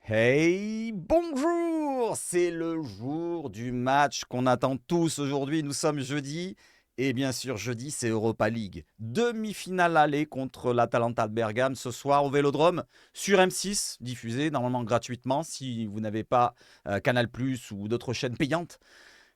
Hey, bonjour! C'est le jour du match qu'on attend tous aujourd'hui. Nous sommes jeudi. Et bien sûr, jeudi, c'est Europa League. Demi-finale aller contre l'Atalanta de Bergame ce soir au Vélodrome sur M6, diffusé normalement gratuitement si vous n'avez pas Canal+ ou d'autres chaînes payantes.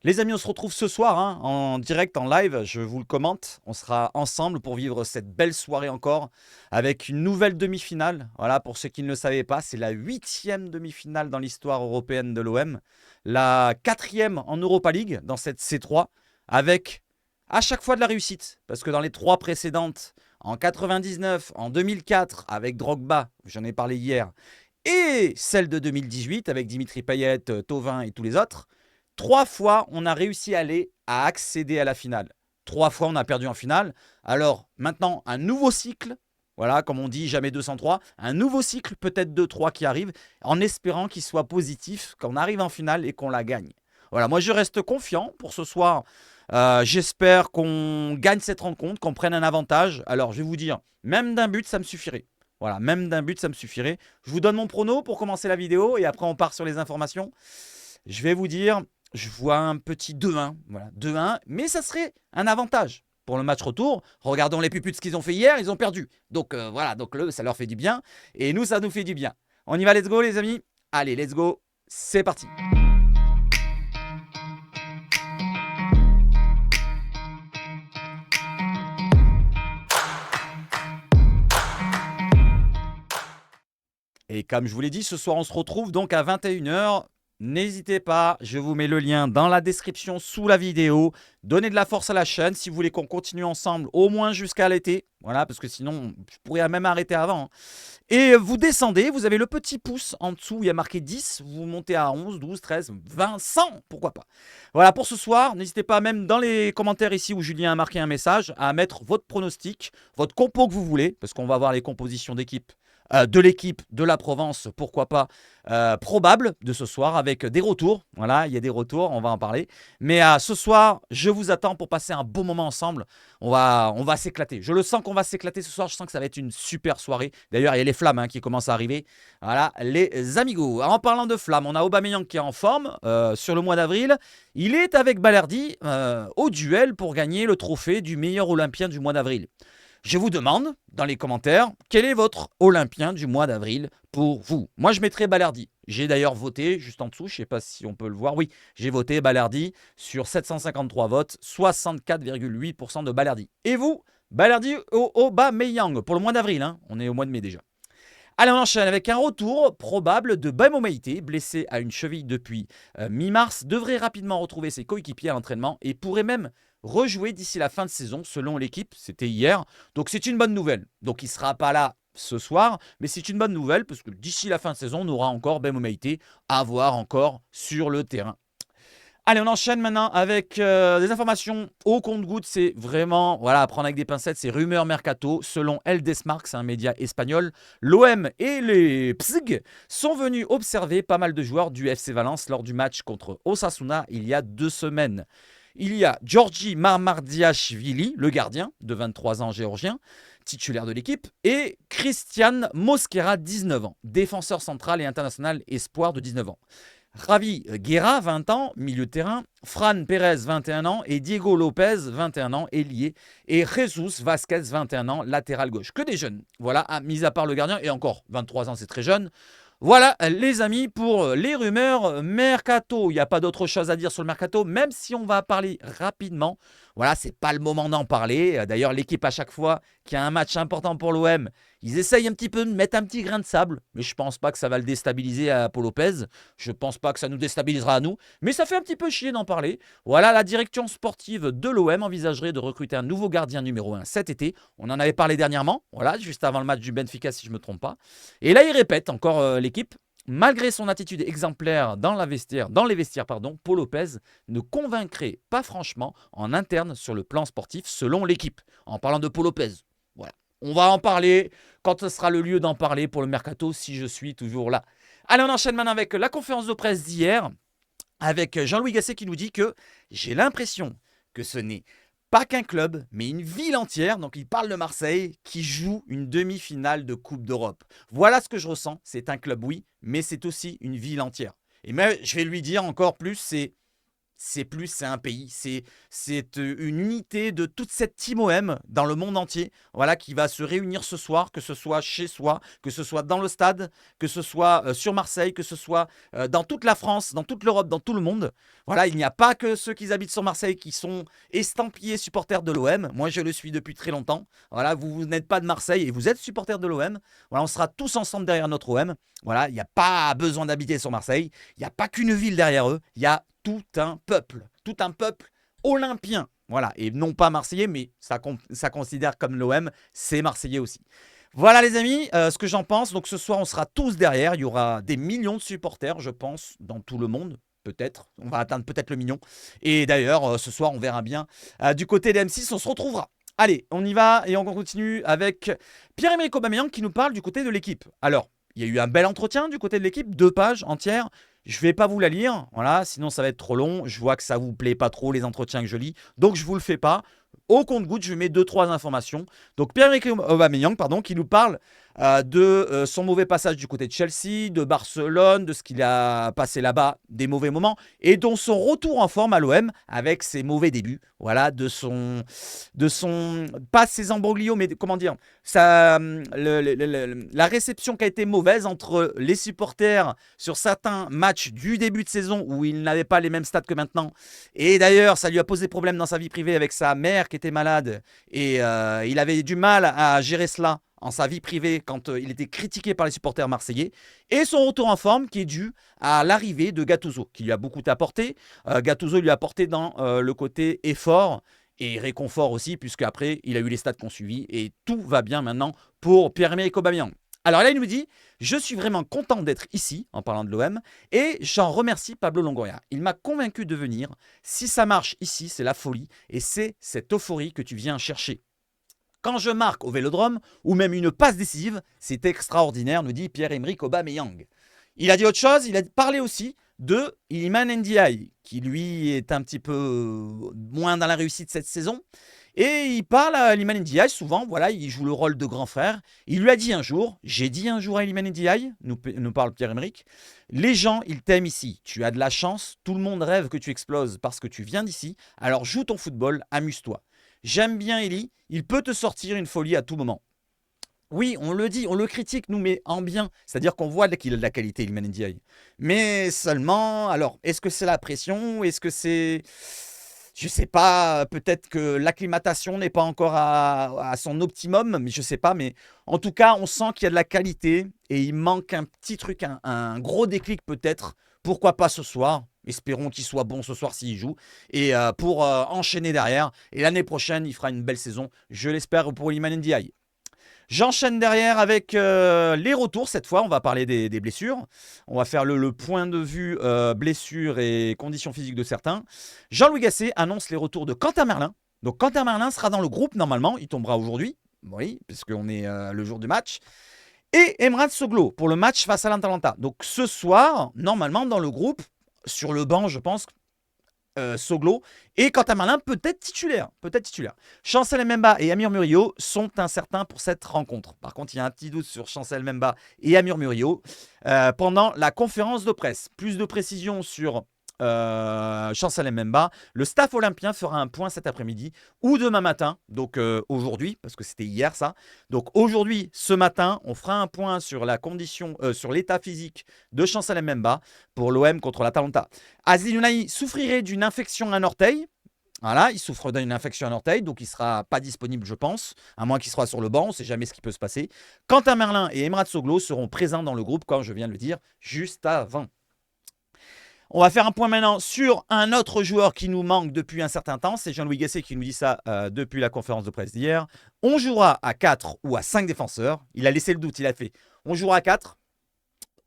Les amis, on se retrouve ce soir en direct, en live, je vous le commente. On sera ensemble pour vivre cette belle soirée encore avec une nouvelle demi-finale. Voilà, pour ceux qui ne le savaient pas, c'est la 8e demi-finale dans l'histoire européenne de l'OM. La 4e en Europa League dans cette C3 avec à chaque fois de la réussite. Parce que dans les 3 précédentes, en 99, en 2004 avec Drogba, j'en ai parlé hier, et celle de 2018 avec Dimitri Payet, Thauvin et tous les autres, 3 fois, on a réussi à accéder à la finale. 3 fois, on a perdu en finale. Alors, maintenant, un nouveau cycle. Voilà, comme on dit, jamais 203. Un nouveau cycle, peut-être 2-3 qui arrive, en espérant qu'il soit positif, qu'on arrive en finale et qu'on la gagne. Voilà, moi, je reste confiant pour ce soir. J'espère qu'on gagne cette rencontre, qu'on prenne un avantage. Alors, je vais vous dire, même d'un but, ça me suffirait. Voilà, même d'un but, ça me suffirait. Je vous donne mon prono pour commencer la vidéo et après, on part sur les informations. Je vais vous dire, je vois un petit 2-1, voilà, 2-1, mais ça serait un avantage pour le match retour. Regardons les puputes ce qu'ils ont fait hier, ils ont perdu. Donc voilà, donc ça leur fait du bien et nous, ça nous fait du bien. On y va, let's go les amis. Allez, let's go, c'est parti. Et comme je vous l'ai dit, ce soir, on se retrouve donc à 21h. N'hésitez pas, je vous mets le lien dans la description sous la vidéo. Donnez de la force à la chaîne si vous voulez qu'on continue ensemble au moins jusqu'à l'été. Voilà, parce que sinon, je pourrais même arrêter avant. Et vous descendez, vous avez le petit pouce en dessous, il y a marqué 10. Vous montez à 11, 12, 13, 20, 100, pourquoi pas. Voilà, pour ce soir, n'hésitez pas même dans les commentaires ici où Julien a marqué un message, à mettre votre pronostic, votre compo que vous voulez, parce qu'on va voir les compositions d'équipe. De l'équipe de la Provence, pourquoi pas, probable de ce soir avec des retours. Voilà, il y a des retours, on va en parler. Mais ce soir, je vous attends pour passer un beau moment ensemble. On va s'éclater. Je le sens qu'on va s'éclater ce soir. Je sens que ça va être une super soirée. D'ailleurs, il y a les flammes qui commencent à arriver. Voilà, les amigos. Alors, en parlant de flammes, on a Aubameyang qui est en forme sur le mois d'avril. Il est avec Balerdi au duel pour gagner le trophée du meilleur Olympien du mois d'avril. Je vous demande dans les commentaires, quel est votre Olympien du mois d'avril pour vous? Moi, je mettrai Balerdi. J'ai d'ailleurs voté juste en dessous, je ne sais pas si on peut le voir. Oui, j'ai voté Balerdi sur 753 votes, 64,8% de Balerdi. Et vous, Balerdi ou Aubameyang pour le mois d'avril, on est au mois de mai déjà. Allez, on enchaîne avec un retour probable de Bemo Meïté, blessé à une cheville depuis mi-mars, devrait rapidement retrouver ses coéquipiers à l'entraînement et pourrait même rejouer d'ici la fin de saison selon l'équipe. C'était hier, donc c'est une bonne nouvelle. Donc il ne sera pas là ce soir, mais c'est une bonne nouvelle parce que d'ici la fin de saison, on aura encore Bemo Meïté à voir encore sur le terrain. Allez, on enchaîne maintenant avec des informations au compte-gouttes. C'est vraiment, voilà, à prendre avec des pincettes. C'est rumeur mercato. Selon El Desmarque, c'est un média espagnol, l'OM et les PSG sont venus observer pas mal de joueurs du FC Valence lors du match contre Osasuna il y a 2 semaines. Il y a Georgi Marmardiashvili, le gardien de 23 ans géorgien, titulaire de l'équipe, et Christian Mosquera, 19 ans, défenseur central et international espoir de 19 ans. Javi Guerra, 20 ans, milieu de terrain. Fran Pérez, 21 ans. Et Diego Lopez, 21 ans, ailier. Et Jesus Vasquez, 21 ans, latéral gauche. Que des jeunes. Voilà, mis à part le gardien. Et encore, 23 ans, c'est très jeune. Voilà, les amis, pour les rumeurs mercato. Il n'y a pas d'autre chose à dire sur le mercato, même si on va parler rapidement. Voilà, c'est pas le moment d'en parler. D'ailleurs, l'équipe, à chaque fois qu'il y a un match important pour l'OM, ils essayent un petit peu de mettre un petit grain de sable. Mais je pense pas que ça va le déstabiliser à Paul Lopez. Je pense pas que ça nous déstabilisera à nous. Mais ça fait un petit peu chier d'en parler. Voilà, la direction sportive de l'OM envisagerait de recruter un nouveau gardien numéro 1 cet été. On en avait parlé dernièrement. Voilà, juste avant le match du Benfica, si je ne me trompe pas. Et là, il répète encore l'équipe. Malgré son attitude exemplaire dans les vestiaires, Paul Lopez ne convaincrait pas franchement en interne sur le plan sportif selon l'équipe. En parlant de Paul Lopez, voilà. On va en parler quand ce sera le lieu d'en parler pour le mercato si je suis toujours là. Allez, on enchaîne maintenant avec la conférence de presse d'hier avec Jean-Louis Gasset qui nous dit que j'ai l'impression que ce n'est pas qu'un club, mais une ville entière, donc il parle de Marseille, qui joue une demi-finale de Coupe d'Europe. Voilà ce que je ressens, c'est un club oui, mais c'est aussi une ville entière. Et même, je vais lui dire encore plus, c'est un pays, c'est une unité de toute cette team OM dans le monde entier, voilà, qui va se réunir ce soir, que ce soit chez soi, que ce soit dans le stade, que ce soit sur Marseille, que ce soit dans toute la France, dans toute l'Europe, dans tout le monde. Voilà, il n'y a pas que ceux qui habitent sur Marseille qui sont estampillés supporters de l'OM. Moi, je le suis depuis très longtemps. Voilà, vous n'êtes pas de Marseille et vous êtes supporters de l'OM. Voilà, on sera tous ensemble derrière notre OM. Voilà, il n'y a pas besoin d'habiter sur Marseille. Il n'y a pas qu'une ville derrière eux. Il y a tout un peuple olympien. Voilà, et non pas marseillais, mais ça considère comme l'OM, c'est marseillais aussi. Voilà les amis, ce que j'en pense. Donc ce soir, on sera tous derrière. Il y aura des millions de supporters, je pense, dans tout le monde. Peut-être, on va atteindre peut-être le million. Et d'ailleurs, ce soir, on verra bien. Du côté des M6, on se retrouvera. Allez, on y va et on continue avec Pierre-Emerick Aubameyang qui nous parle du côté de l'équipe. Alors, il y a eu un bel entretien du côté de l'équipe, 2 pages entières. Je ne vais pas vous la lire, voilà, sinon ça va être trop long. Je vois que ça ne vous plaît pas trop les entretiens que je lis, donc je ne vous le fais pas. Au compte-gouttes, je mets 2-3 informations. Donc Pierre-Emerick Aubameyang, qui nous parle de son mauvais passage du côté de Chelsea, de Barcelone, de ce qu'il a passé là-bas, des mauvais moments, et dont son retour en forme à l'OM avec ses mauvais débuts. Voilà, pas ses embroglios, mais comment dire, la réception qui a été mauvaise entre les supporters sur certains matchs du début de saison où il n'avait pas les mêmes stats que maintenant. Et d'ailleurs, ça lui a posé problème dans sa vie privée avec sa mère qui était malade, et il avait du mal à gérer cela en sa vie privée quand il était critiqué par les supporters marseillais, et son retour en forme qui est dû à l'arrivée de Gattuso, qui lui a beaucoup apporté. Gattuso lui a apporté dans le côté effort et réconfort aussi, puisque après il a eu les stats qu'on suivi, et tout va bien maintenant pour Pierre-Emerick Aubameyang. Alors là, il nous dit « Je suis vraiment content d'être ici », en parlant de l'OM, et j'en remercie Pablo Longoria. Il m'a convaincu de venir. Si ça marche ici, c'est la folie, et c'est cette euphorie que tu viens chercher. Quand je marque au Vélodrome, ou même une passe décisive, c'est extraordinaire, nous dit Pierre-Emerick Aubameyang. Il a dit autre chose, il a parlé aussi de Iliman Ndiaye, qui lui est un petit peu moins dans la réussite cette saison. Et il parle à Iliman Ndiaye, souvent, voilà, il joue le rôle de grand frère. Il lui a dit un jour, j'ai dit un jour à Iliman Ndiaye, nous parle Pierre-Emerick, les gens, ils t'aiment ici, tu as de la chance, tout le monde rêve que tu exploses parce que tu viens d'ici, alors joue ton football, amuse-toi. J'aime bien Eli, il peut te sortir une folie à tout moment. Oui, on le dit, on le critique, nous, mais en bien. C'est-à-dire qu'on voit qu'il a de la qualité, Iliman Ndiaye. Mais seulement, alors, est-ce que c'est la pression? Est-ce que c'est... Je sais pas, peut-être que l'acclimatation n'est pas encore à son optimum, mais je sais pas. Mais en tout cas, on sent qu'il y a de la qualité et il manque un petit truc, un gros déclic peut-être. Pourquoi pas ce soir? Espérons qu'il soit bon ce soir s'il joue. Et pour enchaîner derrière. Et l'année prochaine, il fera une belle saison. Je l'espère pour Iliman Ndiaye. J'enchaîne derrière avec les retours. Cette fois, on va parler des blessures. On va faire le point de vue blessures et conditions physiques de certains. Jean-Louis Gasset annonce les retours de Quentin Merlin. Donc Quentin Merlin sera dans le groupe normalement. Il tombera aujourd'hui. Oui, puisqu'on est le jour du match. Et Emrah Soglo pour le match face à l'Atalanta. Donc ce soir, normalement dans le groupe, sur le banc, je pense, Soglo, et Quentin Merlin peut-être titulaire. Chancel Mbemba et Amir Murillo sont incertains pour cette rencontre. Par contre, il y a un petit doute sur Chancel Mbemba et Amir Murillo pendant la conférence de presse. Plus de précision sur Chancel Mbemba. Le staff olympien fera un point cet après-midi ou demain matin, donc aujourd'hui, parce que c'était hier ça. Donc aujourd'hui, ce matin, on fera un point sur la condition, sur l'état physique de Chancel Mbemba pour l'OM contre l'Atalanta. Aziz Ounahi souffrirait d'une infection à un orteil. Voilà, il souffre d'une infection à un orteil, donc il ne sera pas disponible, je pense, à moins qu'il soit sur le banc, on ne sait jamais ce qui peut se passer. Quentin Merlin et Emrah Soglo seront présents dans le groupe, comme je viens de le dire, juste avant. On va faire un point maintenant sur un autre joueur qui nous manque depuis un certain temps. C'est Jean-Louis Gasset qui nous dit ça depuis la conférence de presse d'hier. On jouera à 4 ou à 5 défenseurs. Il a laissé le doute, il a fait. On jouera à 4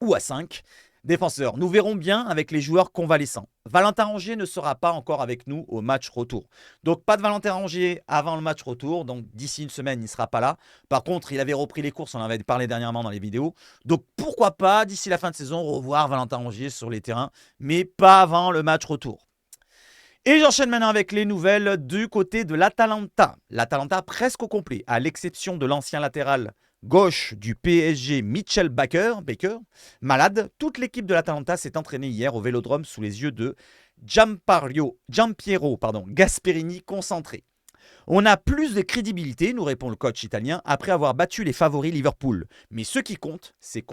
ou à 5 défenseurs. Nous verrons bien avec les joueurs convalescents. Valentin Rongier ne sera pas encore avec nous au match retour. Donc pas de Valentin Rongier avant le match retour. Donc d'ici une semaine, il ne sera pas là. Par contre, il avait repris les courses, on en avait parlé dernièrement dans les vidéos. Donc pourquoi pas, d'ici la fin de saison, revoir Valentin Rongier sur les terrains, mais pas avant le match retour. Et j'enchaîne maintenant avec les nouvelles du côté de l'Atalanta. L'Atalanta presque au complet, à l'exception de l'ancien latéral gauche du PSG, Mitchell Baker, malade. Toute l'équipe de l'Atalanta s'est entraînée hier au Vélodrome sous les yeux de Giampiero Gasperini concentré. On a plus de crédibilité, nous répond le coach italien, après avoir battu les favoris Liverpool. Mais ce qui compte, c'est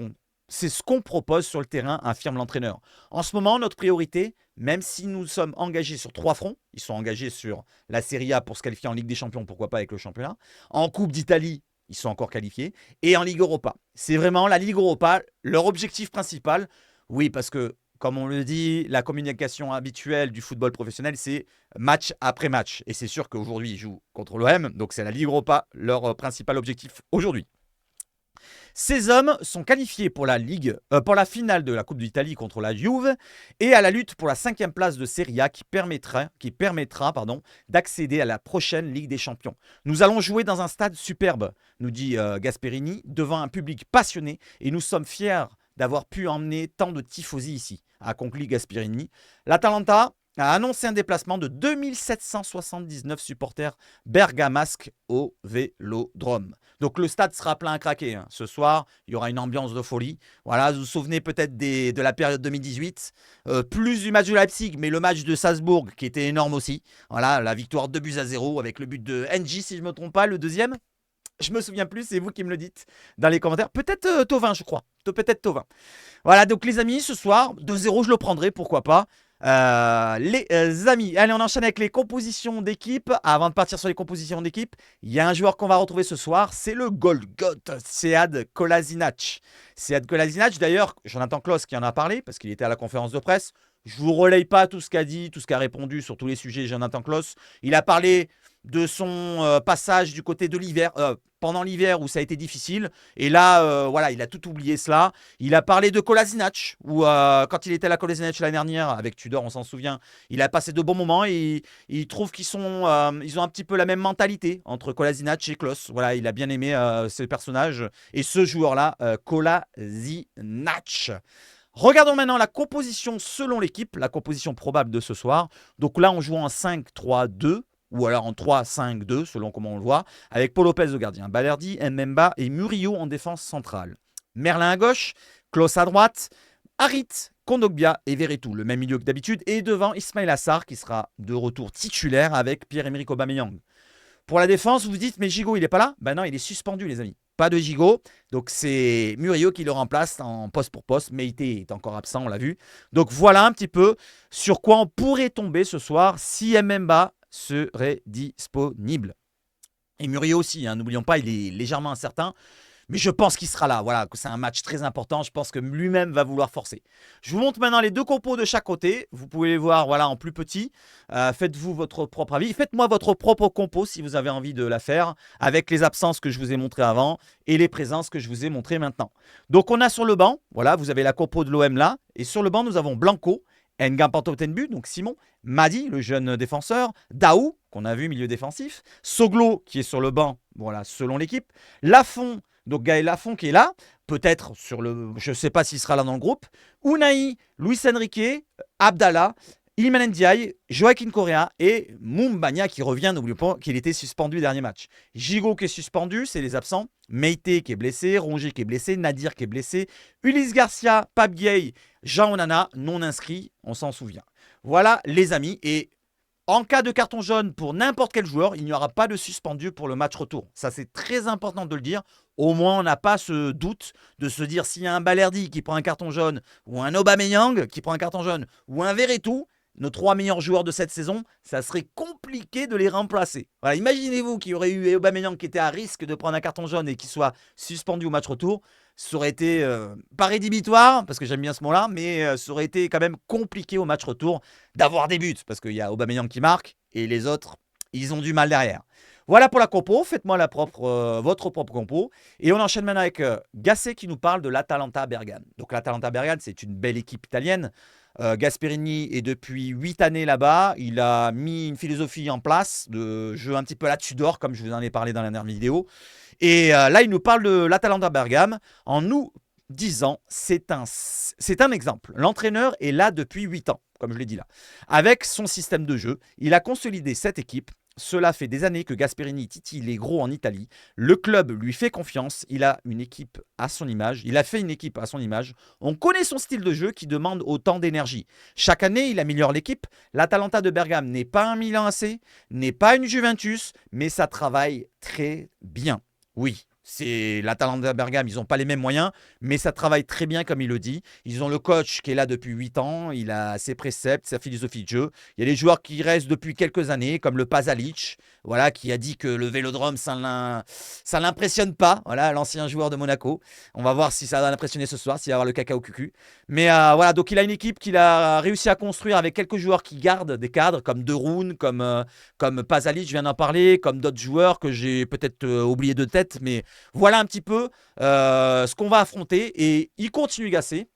ce qu'on propose sur le terrain, affirme l'entraîneur. En ce moment, notre priorité, même si nous sommes engagés sur 3 fronts, ils sont engagés sur la Serie A pour se qualifier en Ligue des Champions, pourquoi pas avec le championnat, en Coupe d'Italie, ils sont encore qualifiés, et en Ligue Europa. C'est vraiment la Ligue Europa, leur objectif principal. Oui, parce que, comme on le dit, la communication habituelle du football professionnel, c'est match après match. Et c'est sûr qu'aujourd'hui, ils jouent contre l'OM, donc c'est la Ligue Europa, leur principal objectif aujourd'hui. Ces hommes sont qualifiés pour la finale de la Coupe d'Italie contre la Juve et à la lutte pour la 5e place de Serie A qui permettra d'accéder à la prochaine Ligue des Champions. Nous allons jouer dans un stade superbe, nous dit Gasperini, devant un public passionné et nous sommes fiers d'avoir pu emmener tant de tifosi ici, a conclu Gasperini. L'Atalanta a annoncé un déplacement de 2779 supporters bergamasques au Vélodrome. Donc le stade sera plein à craquer. Ce soir, il y aura une ambiance de folie. Voilà, vous vous souvenez peut-être de la période 2018, plus du match de Leipzig, mais le match de Salzbourg qui était énorme aussi. Voilà, la victoire 2-0 avec le but de NG, si je ne me trompe pas, le deuxième. Je me souviens plus, c'est vous qui me le dites dans les commentaires. Peut-être Tovin, je crois. Peut-être Tovin. Voilà, donc les amis, ce soir, 2-0, je le prendrai, pourquoi pas. Les amis, allez, on enchaîne avec les compositions d'équipe. Avant de partir sur les compositions d'équipe, il y a un joueur qu'on va retrouver ce soir, c'est le Golgoth, Sead Kolasinac. Sead Kolasinac, d'ailleurs, Jonathan Klaus qui en a parlé, parce qu'il était à la conférence de presse. Je ne vous relaye pas tout ce qu'a dit, tout ce qu'a répondu sur tous les sujets, Jonathan Klaus. Il a parlé de son passage du côté de l'hiver, pendant l'hiver où ça a été difficile. Et là, voilà, il a tout oublié cela. Il a parlé de Kolasinac, où quand il était à la Kolasinac l'année dernière, avec Tudor, on s'en souvient, il a passé de bons moments et il trouve ils ont un petit peu la même mentalité entre Kolasinac et Klose. Voilà, il a bien aimé ce personnage et ce joueur-là, Kolasinac. Regardons maintenant la composition selon l'équipe, la composition probable de ce soir. Donc là, on joue en 5-3-2. Ou alors en 3-5-2, selon comment on le voit, avec Paul Lopez au gardien, Balerdi, Mbemba et Murillo en défense centrale. Merlin à gauche, Klose à droite, Harit, Kondogbia et Veretout, le même milieu que d'habitude, et devant Ismail Assar qui sera de retour titulaire avec Pierre-Emerick Aubameyang. Pour la défense, vous vous dites, mais Gigot, il n'est pas là? Ben non, il est suspendu, les amis. Pas de Gigot, donc c'est Murillo qui le remplace en poste pour poste. Meïté est encore absent, on l'a vu. Donc voilà un petit peu sur quoi on pourrait tomber ce soir si Mbemba serait disponible. Et Murillo aussi, n'oublions pas, il est légèrement incertain. Mais je pense qu'il sera là. Voilà, c'est un match très important. Je pense que lui-même va vouloir forcer. Je vous montre maintenant les deux compos de chaque côté. Vous pouvez les voir voilà, en plus petit. Faites-vous votre propre avis. Faites-moi votre propre compo si vous avez envie de la faire, avec les absences que je vous ai montrées avant et les présences que je vous ai montrées maintenant. Donc on a sur le banc, voilà, vous avez la compo de l'OM là. Et sur le banc, nous avons Blanco, Ngampantothenbu, donc Simon, Madi, le jeune défenseur, Daou, qu'on a vu milieu défensif, Soglo, qui est sur le banc, voilà, selon l'équipe, Lafont, donc Gaël Lafont qui est là, peut-être sur le, je ne sais pas s'il sera là dans le groupe, Unai, Luis Enrique, Abdallah, Iliman Ndiaye, Joaquin Correa et Mumbagna qui revient, n'oublions pas qu'il était suspendu le dernier match. Gigot qui est suspendu, c'est les absents. Meïté qui est blessé, Rongier qui est blessé, Nadir qui est blessé, Ulysse Garcia, Pape Gueye, Jean Onana, non inscrit, on s'en souvient. Voilà les amis, et en cas de carton jaune pour n'importe quel joueur, il n'y aura pas de suspendu pour le match retour. Ça, c'est très important de le dire. Au moins, on n'a pas ce doute de se dire s'il y a un Balerdi qui prend un carton jaune, ou un Aubameyang qui prend un carton jaune, ou un Veretout, nos 3 meilleurs joueurs de cette saison, ça serait compliqué de les remplacer. Voilà, imaginez-vous qu'il y aurait eu Aubameyang qui était à risque de prendre un carton jaune et qui soit suspendu au match retour. Ça aurait été pas rédhibitoire, parce que j'aime bien ce mot-là, mais ça aurait été quand même compliqué au match retour d'avoir des buts, parce qu'il y a Aubameyang qui marque et les autres, ils ont du mal derrière. Voilà pour la compo, faites-moi votre propre compo. Et on enchaîne maintenant avec Gasset qui nous parle de l'Atalanta Bergame. Donc l'Atalanta Bergame, c'est une belle équipe italienne. Gasperini est depuis 8 années là-bas. Il a mis une philosophie en place de jeu un petit peu à la Tudor, comme je vous en ai parlé dans la dernière vidéo. Et là, il nous parle de l'Atalanta Bergame en nous 10 ans, c'est un exemple. L'entraîneur est là depuis 8 ans, comme je l'ai dit là. Avec son système de jeu, il a consolidé cette équipe. Cela fait des années que Gasperini titille les gros en Italie. Le club lui fait confiance. Il a une équipe à son image. Il a fait une équipe à son image. On connaît son style de jeu qui demande autant d'énergie. Chaque année, il améliore l'équipe. L'Atalanta de Bergame n'est pas un Milan AC, n'est pas une Juventus, mais ça travaille très bien. Oui, c'est l'Atalanta Bergame, ils n'ont pas les mêmes moyens, mais ça travaille très bien comme il le dit. Ils ont le coach qui est là depuis 8 ans, il a ses préceptes, sa philosophie de jeu. Il y a des joueurs qui restent depuis quelques années, comme le Pasalic, voilà, qui a dit que le Vélodrome, ça ne l'impressionne pas, voilà, l'ancien joueur de Monaco. On va voir si ça va l'impressionner ce soir, s'il va y avoir le cacao cucu. Mais voilà, donc il a une équipe qu'il a réussi à construire avec quelques joueurs qui gardent des cadres, comme De Roon, comme Pasalic, je viens d'en parler, comme d'autres joueurs que j'ai peut-être oublié de tête, mais voilà un petit peu ce qu'on va affronter. Et il continue Gasset.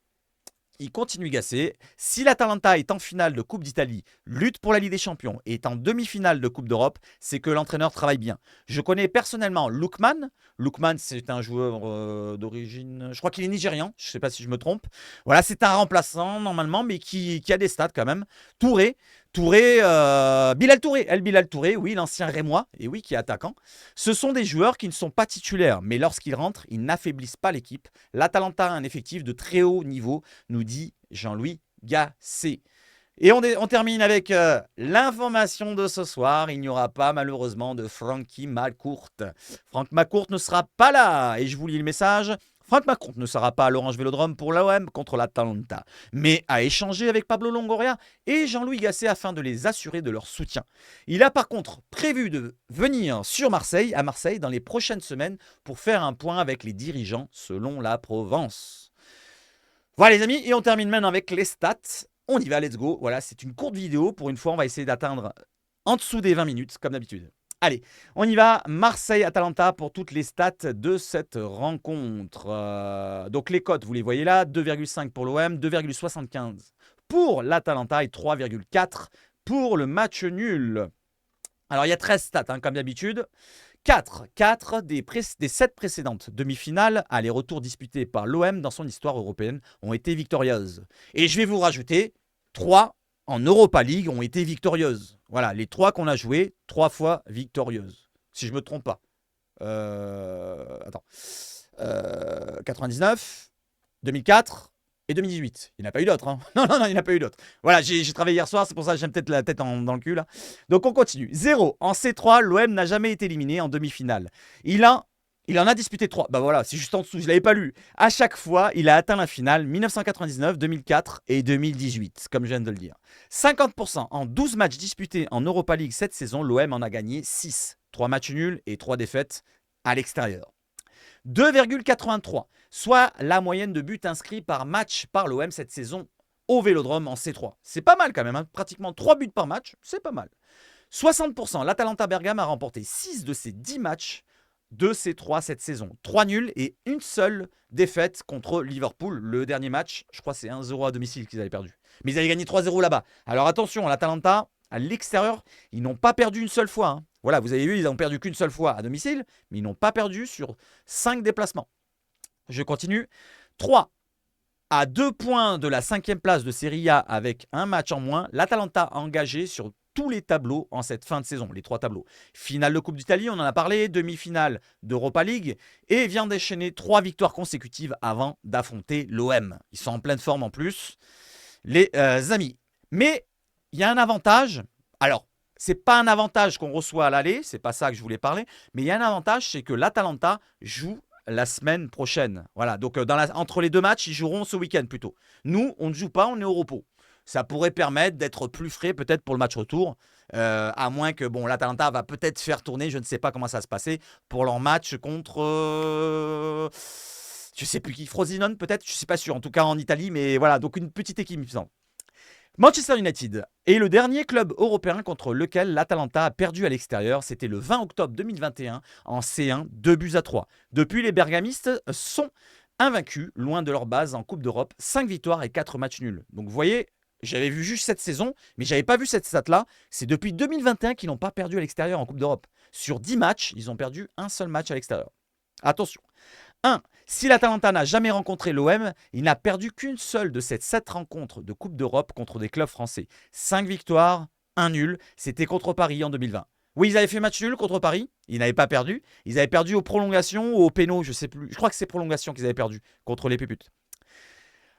Il continue Gasset. Si l'Atalanta est en finale de Coupe d'Italie, lutte pour la Ligue des Champions et est en demi-finale de Coupe d'Europe, c'est que l'entraîneur travaille bien. Je connais personnellement Lookman. Lookman, c'est un joueur d'origine, je crois qu'il est nigérian, je ne sais pas si je me trompe. Voilà, c'est un remplaçant normalement, mais qui a des stats quand même. Bilal Touré, Bilal Touré, oui, l'ancien Rémois, et oui, qui est attaquant. Ce sont des joueurs qui ne sont pas titulaires, mais lorsqu'ils rentrent, ils n'affaiblissent pas l'équipe. L'Atalanta a un effectif de très haut niveau, nous dit Jean-Louis Gasset. Et on termine avec l'information de ce soir. Il n'y aura pas malheureusement de Frankie McCourt. Franck McCourt ne sera pas là. Et je vous lis le message. Franck McCourt ne sera pas à l'Orange Vélodrome pour l'OM contre l'Atalanta, mais a échangé avec Pablo Longoria et Jean-Louis Gasset afin de les assurer de leur soutien. Il a par contre prévu de venir à Marseille dans les prochaines semaines pour faire un point avec les dirigeants selon la Provence. Voilà les amis, et on termine maintenant avec les stats. On y va, let's go. Voilà, c'est une courte vidéo. Pour une fois, on va essayer d'atteindre en dessous des 20 minutes, comme d'habitude. Allez, on y va. Marseille-Atalanta pour toutes les stats de cette rencontre. Donc les cotes, vous les voyez là. 2,5 pour l'OM, 2,75 pour l'Atalanta et 3,4 pour le match nul. Alors il y a 13 stats, comme d'habitude. 4 des 7 précédentes demi-finales, aller-retour disputées par l'OM dans son histoire européenne, ont été victorieuses. Et je vais vous rajouter 3 en Europa League ont été victorieuses. Voilà, les 3 qu'on a jouées, 3 fois victorieuses. Si je ne me trompe pas. 99, 2004 et 2018. Il n'y en a pas eu d'autres. Hein. Non, il n'y en a pas eu d'autres. Voilà, j'ai travaillé hier soir, c'est pour ça que j'ai peut-être la tête dans le cul. Là. Donc on continue. 0. En C3, l'OM n'a jamais été éliminé en demi-finale. Il en a disputé 3. Bah voilà, c'est juste en dessous, je ne l'avais pas lu. À chaque fois, il a atteint la finale 1999, 2004 et 2018, comme je viens de le dire. 50% en 12 matchs disputés en Europa League cette saison, l'OM en a gagné 6. 3 matchs nuls et 3 défaites à l'extérieur. 2,83, soit la moyenne de buts inscrits par match par l'OM cette saison au Vélodrome en C3. C'est pas mal quand même, hein. Pratiquement 3 buts par match, c'est pas mal. 60%, l'Atalanta Bergame a remporté 6 de ses 10 matchs de C3 cette saison. 3 nuls et une seule défaite contre Liverpool. Le dernier match, je crois que c'est 1-0 à domicile qu'ils avaient perdu. Mais ils avaient gagné 3-0 là-bas. Alors attention, l'Atalanta, à l'extérieur, ils n'ont pas perdu une seule fois. Hein. Voilà, vous avez vu, ils n'ont perdu qu'une seule fois à domicile, mais ils n'ont pas perdu sur 5 déplacements. Je continue. 3. À 2 points de la 5e place de Serie A avec un match en moins, l'Atalanta engagé sur tous les tableaux en cette fin de saison, les 3 tableaux. Finale de Coupe d'Italie, on en a parlé, demi-finale d'Europa League et vient d'enchaîner 3 victoires consécutives avant d'affronter l'OM. Ils sont en pleine forme en plus, les amis. Mais il y a un avantage. Alors, c'est pas un avantage qu'on reçoit à l'aller, c'est pas ça que je voulais parler, mais il y a un avantage, c'est que l'Atalanta joue la semaine prochaine. Voilà, donc entre les 2 matchs, ils joueront ce week-end plutôt. Nous, on ne joue pas, on est au repos. Ça pourrait permettre d'être plus frais peut-être pour le match retour, à moins que l'Atalanta va peut-être faire tourner, je ne sais pas comment ça va se passer, pour leur match contre, je ne sais plus qui, Frosinone peut-être, je ne suis pas sûr, en tout cas en Italie, mais voilà, donc une petite équipe, il me semble. Manchester United est le dernier club européen contre lequel l'Atalanta a perdu à l'extérieur. C'était le 20 octobre 2021 en C1, 2-3. Depuis, les bergamistes sont invaincus, loin de leur base en Coupe d'Europe, 5 victoires et 4 matchs nuls. Donc vous voyez, j'avais vu juste cette saison, mais je n'avais pas vu cette stat-là. C'est depuis 2021 qu'ils n'ont pas perdu à l'extérieur en Coupe d'Europe. Sur 10 matchs, ils ont perdu un seul match à l'extérieur. Attention. 1. Si l'Atalanta n'a jamais rencontré l'OM, il n'a perdu qu'une seule de ces 7 rencontres de Coupe d'Europe contre des clubs français. 5 victoires, 1 nul. C'était contre Paris en 2020. Oui, ils avaient fait match nul contre Paris. Ils n'avaient pas perdu. Ils avaient perdu aux prolongations ou aux pénaux, je ne sais plus. Je crois que c'est prolongations qu'ils avaient perdu contre les Péputes.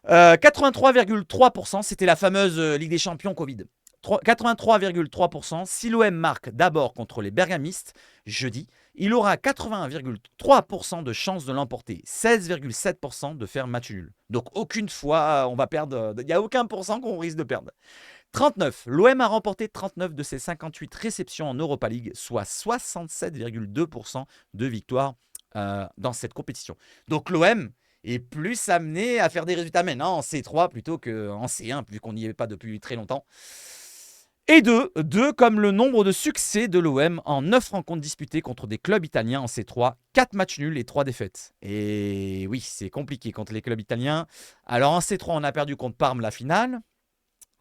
83,3%, c'était la fameuse Ligue des Champions Covid. 83,3%. Si l'OM marque d'abord contre les Bergamistes jeudi, il aura 81,3% de chances de l'emporter. 16,7% de faire match nul. Donc aucune fois on va perdre. Il n'y a aucun pourcent qu'on risque de perdre. 39. L'OM a remporté 39 de ses 58 réceptions en Europa League, soit 67,2% de victoire dans cette compétition. Donc l'OM est plus amené à faire des résultats maintenant en C3 plutôt qu'en C1, vu qu'on n'y est pas depuis très longtemps. Et 2 comme le nombre de succès de l'OM en 9 rencontres disputées contre des clubs italiens en C3, 4 matchs nuls et 3 défaites. Et oui, c'est compliqué contre les clubs italiens. Alors en C3, on a perdu contre Parme la finale.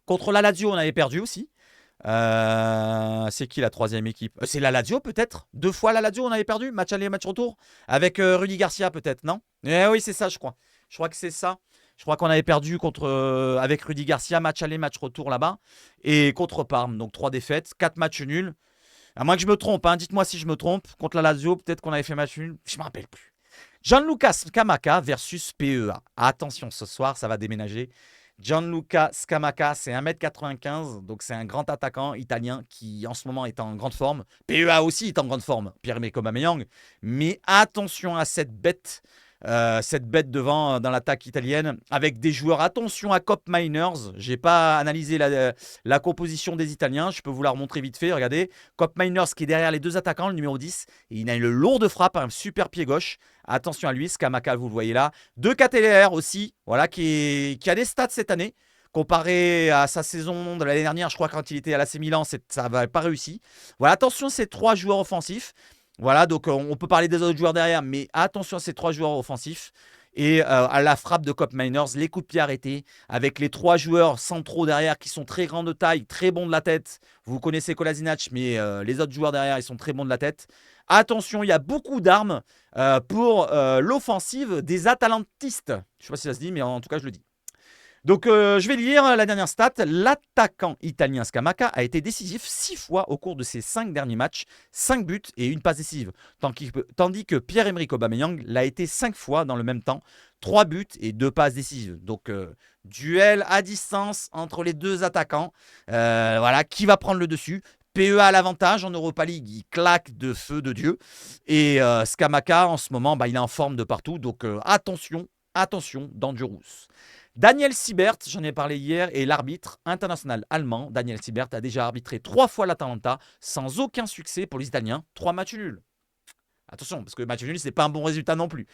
Contre la Lazio, on avait perdu aussi. C'est qui la troisième équipe? C'est la Lazio peut-être? 2 fois la Lazio, on avait perdu? Match aller, match retour? Avec Rudy Garcia peut-être, non? Oui, c'est ça, je crois. Je crois que c'est ça. Je crois qu'on avait perdu avec Rudy Garcia, match aller, match retour là-bas. Et contre Parme, donc 3 défaites, 4 matchs nuls. À moins que je me trompe, hein. Dites-moi si je me trompe. Contre la Lazio, peut-être qu'on avait fait match nul. Je ne me rappelle plus. Gianluca Scamacca versus PEA. Attention, ce soir, ça va déménager. Gianluca Scamacca, c'est 1m95, donc c'est un grand attaquant italien qui en ce moment est en grande forme. PEA aussi est en grande forme, Pierre-Emerick Aubameyang. Mais attention à cette bête devant dans l'attaque italienne avec des joueurs. Attention à Cop Miners. Je n'ai pas analysé la composition des Italiens. Je peux vous la remontrer vite fait. Regardez, Cop Miners qui est derrière les 2 attaquants, le numéro 10. Et il a une lourde frappe, un super pied gauche. Attention à lui, Scamacca, vous le voyez là. De KTLR aussi, voilà, qui a des stats cette année. Comparé à sa saison de l'année dernière, je crois quand il était à l'AC Milan, ça n'avait pas réussi. Voilà, attention à ces 3 joueurs offensifs. Voilà, donc on peut parler des autres joueurs derrière, mais attention à ces 3 joueurs offensifs. Et à la frappe de Cop Miners, les coups de pied arrêtés, avec les 3 joueurs centraux derrière qui sont très grands de taille, très bons de la tête. Vous connaissez Kolasinac, mais les autres joueurs derrière, ils sont très bons de la tête. Attention, il y a beaucoup d'armes pour l'offensive des Atalantistes. Je ne sais pas si ça se dit, mais en tout cas, je le dis. Donc, je vais lire la dernière stat. L'attaquant italien Scamacca a été décisif 6 fois au cours de ses 5 derniers matchs, 5 buts et 1 passe décisive. Tandis que Pierre-Emerick Aubameyang l'a été 5 fois dans le même temps, 3 buts et 2 passes décisives. Donc, duel à distance entre les 2 attaquants. Voilà, qui va prendre le dessus? PEA a l'avantage en Europa League, il claque de feu de Dieu. Et Scamacca, en ce moment, il est en forme de partout. Donc, attention, Dangerous. Daniel Siebert, j'en ai parlé hier, est l'arbitre international allemand. Daniel Siebert a déjà arbitré 3 fois l'Atalanta sans aucun succès pour les Italiens. 3 matchs nuls. Attention, parce que match nul, ce n'est pas un bon résultat non plus.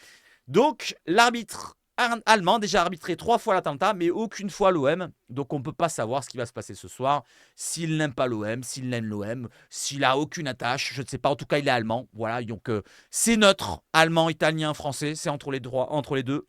Donc, l'arbitre allemand, déjà arbitré 3 fois l'Atalanta, mais aucune fois l'OM. Donc, on ne peut pas savoir ce qui va se passer ce soir. S'il n'aime pas l'OM, s'il aime l'OM, s'il n'a aucune attache, je ne sais pas. En tout cas, il est allemand. Voilà, donc c'est neutre. Allemand, italien, français, c'est entre les deux.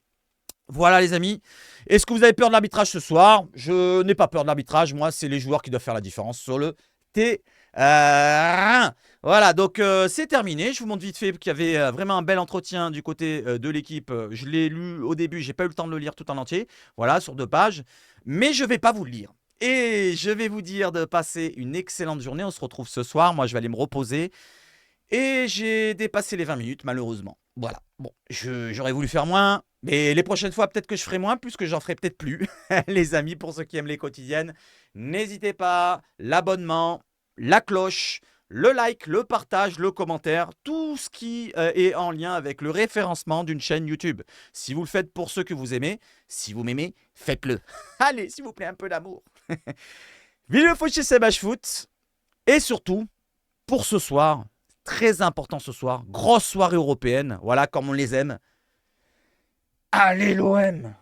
Voilà les amis, est-ce que vous avez peur de l'arbitrage ce soir? Je n'ai pas peur de l'arbitrage, moi c'est les joueurs qui doivent faire la différence sur le terrain. Voilà, donc c'est terminé, je vous montre vite fait qu'il y avait vraiment un bel entretien du côté de l'équipe. Je l'ai lu au début, j'ai pas eu le temps de le lire tout en entier, voilà, sur 2 pages, mais je vais pas vous le lire. Et je vais vous dire de passer une excellente journée, on se retrouve ce soir, moi je vais aller me reposer. Et j'ai dépassé les 20 minutes, malheureusement. Voilà. Bon, j'aurais voulu faire moins, mais les prochaines fois, peut-être que je ferai moins, puisque j'en ferai peut-être plus. Les amis, pour ceux qui aiment les quotidiennes, n'hésitez pas, l'abonnement, la cloche, le like, le partage, le commentaire, tout ce qui est en lien avec le référencement d'une chaîne YouTube. Si vous le faites pour ceux que vous aimez, si vous m'aimez, faites-le. Allez, s'il vous plaît, un peu d'amour. Vive le foot chez Sebash Foot. Et surtout, pour ce soir, très important ce soir, grosse soirée européenne, voilà comme on les aime. Allez l'OM!